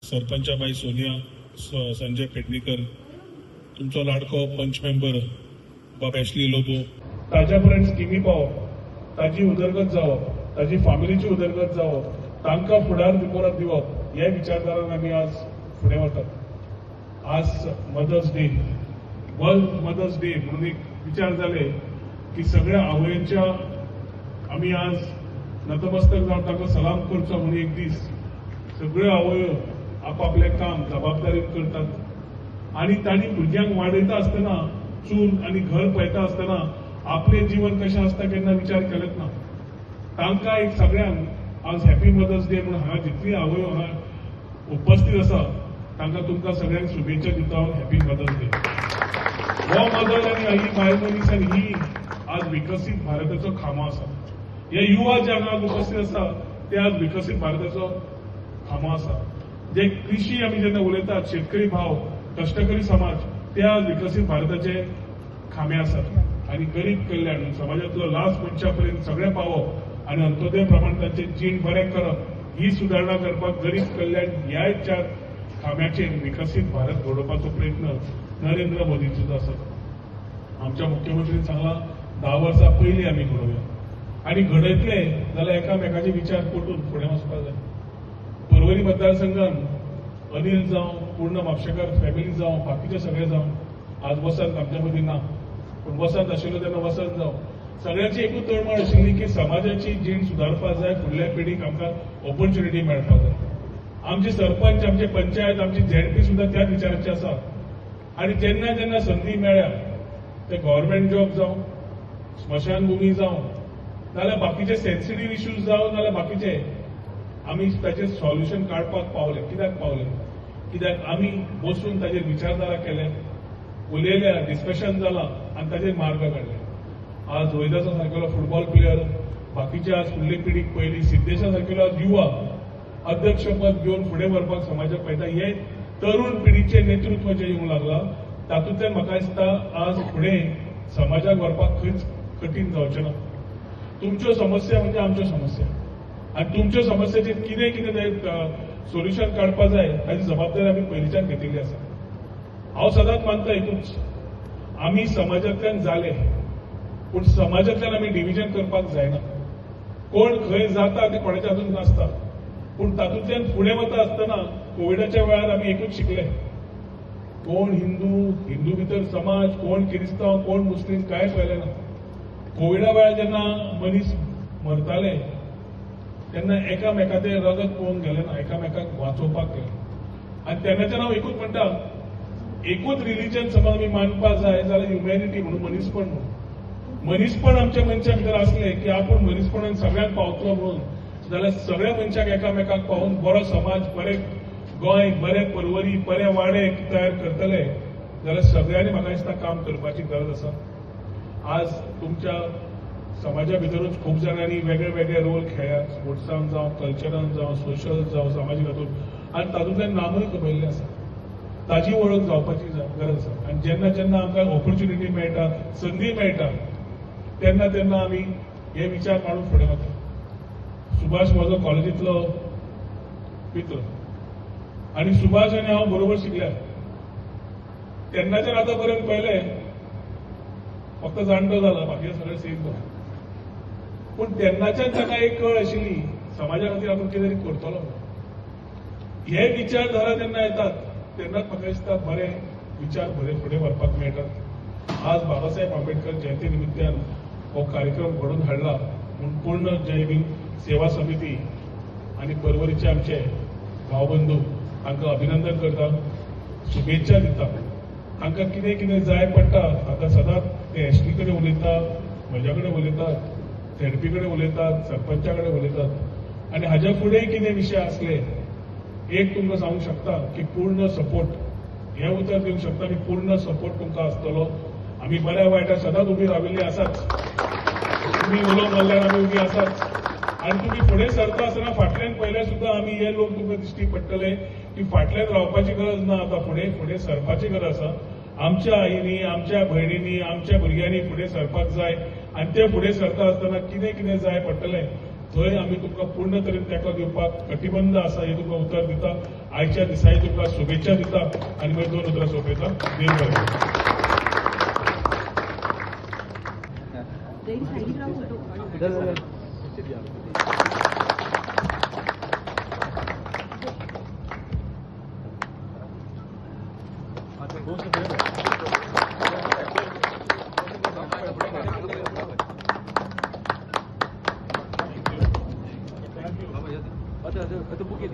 सरपंचाबाई सोनिया संजय पेडणेकर, तुमचो लाडको पंच मेंबर बाब एशली लोबो, ताज्यापर्यंत स्किमी पावप, ताजी उदरगत जावप, ताजी फामिलीची उदरगत जावप, तांकां फुडार दिवप हे विचारधारान आमी आज फुडें वतात। आज Mother's Day, World Mother's Day म्हणून एक विचार जाले की सगळ्या आवयांच्या आमी आज नतमस्तक जावन तांकां सलाम करचो म्हणून एक दीस सगळ्यो आवयो आपापलें काम जबाबदारीन करतात आणि तांणी भुरग्यांक वाडयता आसतना चूल आनी घर पळयता आसतना आपलें जीवन कशें आसता केन्ना विचार केलेच ना। तांकां एक सगळ्यांक आज हॅपी मदर्स डे म्हणून हांगा जितली आवयो हांगा उपस्थित आसा तांकां तुमकां सगळ्यांक शुभेच्छा दिता। Happy Mother's Day. हो मदर आनी ही बायल मनीस आनी ही आज विकसीत भारताचो खांबो आसा। हे युवा जे हांगा उपस्थित आसा ते आज विकसीत भारताचो खांबो आसा। जे कृषी आमी जेन्ना उलयतात, शेतकरी भाव, कष्टकरी समाज ते आज विकसीत भारताचे खांबे आसात आणि गरीब कल्याण समाजातलो लास्ट मनशा पर्यंत सगळे पावप आणि अंत्योदय प्रमाण तांचे जीण बरें करप ही सुदारणा करपाक गरीब कल्याण ह्या चार खांब्याचेर विकसीत भारत घडोवपाचो प्रयत्न नरेंद्र मोदीचो आसा। आमच्या मुख्यमंत्रीन सांगला 10 वर्सां पयलीं आमी घडोवया आणि घडयतले जाल्यार एकामेकाचे विचार पटून फुडें वचपाक जाय। पर्वरी मतदारसंघात अनिल जावं, पूर्ण म्हापशेकार फॅमिली जावं, बाकीचे सगळे जावं, आज वसंत आमच्या मदीं ना पूण वसंत आशिल्लो तेन्ना वसंत जावं, सगळ्यांची एकूच तळमळ आशिल्ली की समाजाची जीण सुदारपाक जाय, फुडल्या पिढीक आमकां ऑपॉर्च्युनिटी मेळपाक जाय। आमचे सरपंच, आमचे पंचायत, आमची झेडपी सुद्दां त्याच विचाराचे आसा आणि जेन्ना जेन्ना संधी मेळ्या ते गव्हर्नमेंट जॉब जावं, स्मशानभूमी जावं, नाल्यार बाकीचे सेन्सिटीव इश्यूज जावं, नाल्यार बाकीचे आमी ताचेर सॉल्युशन काडपाक पावले। कित्याक पावले? कित्याक आमी बसून ताचेर विचारधारा केले, उलयल्या, डिस्कशन जालां आनी ताचेर मार्ग काडले। आज रोहिदासा सारकेलो फुटबॉल प्लेयर, बाकीचे आज फुडले पिढीक पयली सिद्धेशा सारकेलो आज युवा अध्यक्षपद घेवन फुडें व्हरपाक समाजाक पळयता, हे तरुण पिढीचे नेतृत्व जे येवंक लागला तातूंतल्यान म्हाका दिसता आज फुडें समाजाक व्हरपाक खंयच कठीण जावचें ना। तुमच्यो समस्या म्हणजे आमच्यो समस्या आणि तुमच्या समस्याचे कितें कितें सोल्युशन काडपाक जाय ताची जबाबदारी आमी पयलींच्यान घेतिल्ली आसा। हांव सदांच मानता एकूच, आमी समाजांतल्यान जाले पूण समाजांतल्यान आमी डिव्हिजन करपाक जायना। कोण खंय जाता ते कोणाच्या हातूंत नासता पूण तातूंतल्यान फुडें वता आसतना कोविडाच्या वेळार आमी एकूच शिकले, कोण हिंदू भितर समाज, कोण क्रिस्तांव, कोण मुस्लीम कांय पळयलें ना। कोविडा वेळार जेन्ना मनीस मरताले तेन्ना एकामेकाचें रगत पळोवन गेलें ना, एकामेकाक वाचोवपाक गेलें आनी तेन्नाच्यान हांव एकूच म्हणटा, एकूच रिलीजन समज आमी मानपाक जाय जाल्यार ह्युमॅनिटी म्हणून मनीसपण म्हणून मनीसपण आमच्या मनशा भितर आसले की आपूण मनीसपणान सगळ्यांक पावतलो म्हणून जाल्यार सगळ्या मनशाक एकामेकाक पावून बरो समाज, बरें गोंय, बरें पर्वरी, बरें वाडे तयार करतले जाल्यार सगळ्यांनी म्हाका दिसता काम करपाची गरज आसा। आज तुमच्या समाजा भितरूच खूब जाणांनी वेगळे वेगळे रोल खेळ्ळ्या, स्पोर्ट्सान जावं, कल्चरान जावं, सोशल जावं, सामाजीक हातूंत, आनी तातूंतल्यान नामूय कमयल्लें आसा। ताजी वळख जावपाची गरज आसा आनी जेन्ना जेन्ना आमकां ऑपॉर्च्युनिटी मेळटा, संदी मेळटा तेन्ना तेन्ना आमी हे विचार मांडून फुडें वता। सुभाष म्हजो कॉलेजींतलो मित्र आनी सुभाष आनी हांव बरोबर शिकल्या। तेन्नाच्यान आतां पर्यंत पळयलें फक्त जाणटो जाला, बाकी सगळे सेम जाला, पूण तेन्नाच्यान ताका एक कळ आशिल्ली समाजा खातीर आपूण कितें तरी करतलो। हे विचारधारा जेन्ना येतात तेन्नाच म्हाका दिसता बरे विचार बरे फुडें व्हरपाक मेळटात। आज बाबासाहेब आंबेडकर जयंती निमित्यान हो कार्यक्रम घडोवन हाडला म्हूण पूर्ण जय भीम सेवा समिती आनी पर्वरीचे आमचे भावबंधू तांकां अभिनंदन करता, शुभेच्छा दिता। तांकां कितें कितें जाय पडटा आतां सदांच ते एसटी कडेन उलयतात, म्हज्या कडेन उलयतात, झेडपी कडेन उलयतात, सरपंचा कडेन उलयतात आनी हाज्या फुडेंय कितें विशय आसले एक तुमकां सांगूंक शकता की पूर्ण सपोर्ट, हें उतर दिवंक शकता की पूर्ण सपोर्ट तुमकां आसतलो। आमी बऱ्या वायटाक सदांच उबी राविल्लीं आसात, तुमी उलो मारल्यार आमी उबी आसात आनी तुमी फुडें सरता आसतना फाटल्यान पयल्यार सुद्दां आमी हे लोक तुमकां दिश्टी पडटले की फाटल्यान रावपाची गरज ना, आतां फुडें सरपाची गरज आसा। आमच्या आईनी, आमच्या भयणींनी, आमच्या भुरग्यांनी फुडें सरपाक जाय आनी ते फुडें सरता आसतना कितें कितें जाय पडटलें थंय आमी तुमकां पूर्ण तरेन तेंको दिवपाक कटिबंद आसा हे तुमकां उतर दिता. आयच्या दिसाळी तुमकां शुभेच्छा दिता आनी मागीर 2 उतरां सोंपयता. देव बरें. Itu bukit.